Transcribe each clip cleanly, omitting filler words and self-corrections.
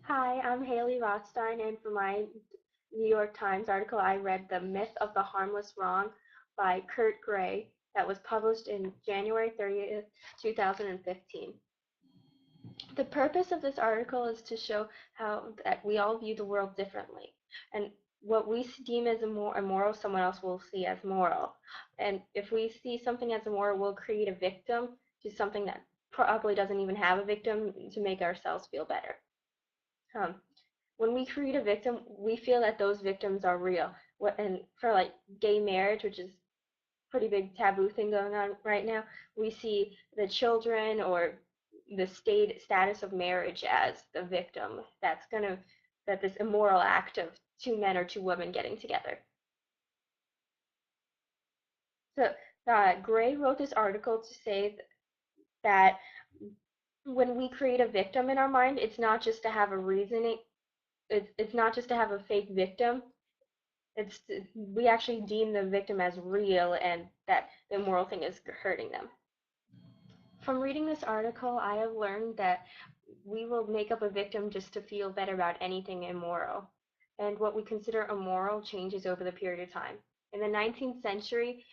Hi, I'm Haley Rothstein, and for my New York Times article, I read The Myth of the Harmless Wrong by Kurt Gray that was published in January 30th, 2015. The purpose of this article is to show how that we all view the world differently, and what we deem as immoral, someone else will see as moral. And if we see something as immoral, we'll create a victim to something that probably doesn't even have a victim to make ourselves feel better. Um, when we create a victim, we feel that those victims are real. And for like gay marriage, which is a pretty big taboo thing going on right now, we see the children or the status of marriage as the victim that this immoral act of two men or two women getting together. So Gray wrote this article to say that when we create a victim in our mind, it's not just to have a reasoning. It's not just to have a fake victim. It's we actually deem the victim as real and that the immoral thing is hurting them. From reading this article, I have learned that we will make up a victim just to feel better about anything immoral. And what we consider immoral changes over the period of time. In the 19th century,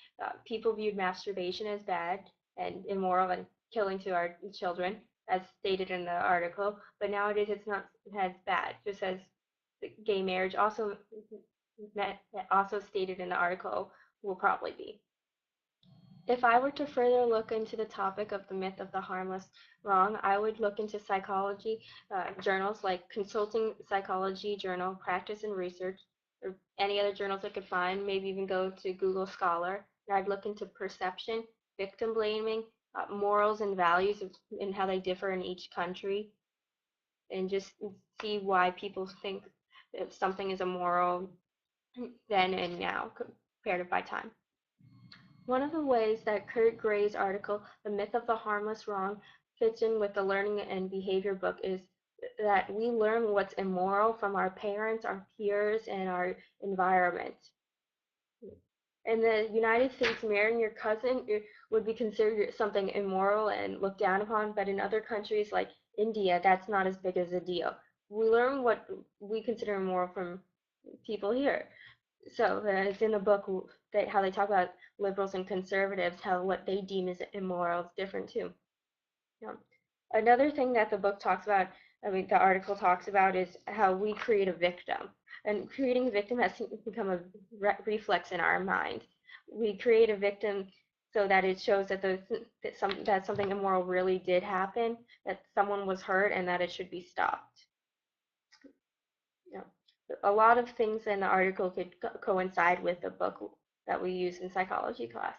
people viewed masturbation as bad and immoral and killing to our children, as stated in the article. But nowadays, it's not as bad, just as gay marriage also stated in the article will probably be. If I were to further look into the topic of the myth of the harmless wrong, I would look into psychology journals like Consulting Psychology Journal, Practice and Research, or any other journals I could find, maybe even go to Google Scholar. And I'd look into perception, victim blaming, morals and values and how they differ in each country, and just see why people think if something is immoral then and now compared by time. One of the ways that Kurt Gray's article, The Myth of the Harmless Wrong, fits in with the learning and behavior book is that we learn what's immoral from our parents, our peers, and our environment. In the United States, marrying your cousin would be considered something immoral and looked down upon, but in other countries like India, that's not as big as a deal. We learn what we consider immoral from people here. So it's in the book how they talk about liberals and conservatives, how what they deem as immoral is different too. Yeah. Another thing that the book talks about, I mean, the article talks about, is how we create a victim. And creating a victim has become a reflex in our mind. We create a victim so that it shows that that something immoral really did happen, that someone was hurt, and that it should be stopped. Yeah. A lot of things in the article could coincide with the book that we use in psychology class.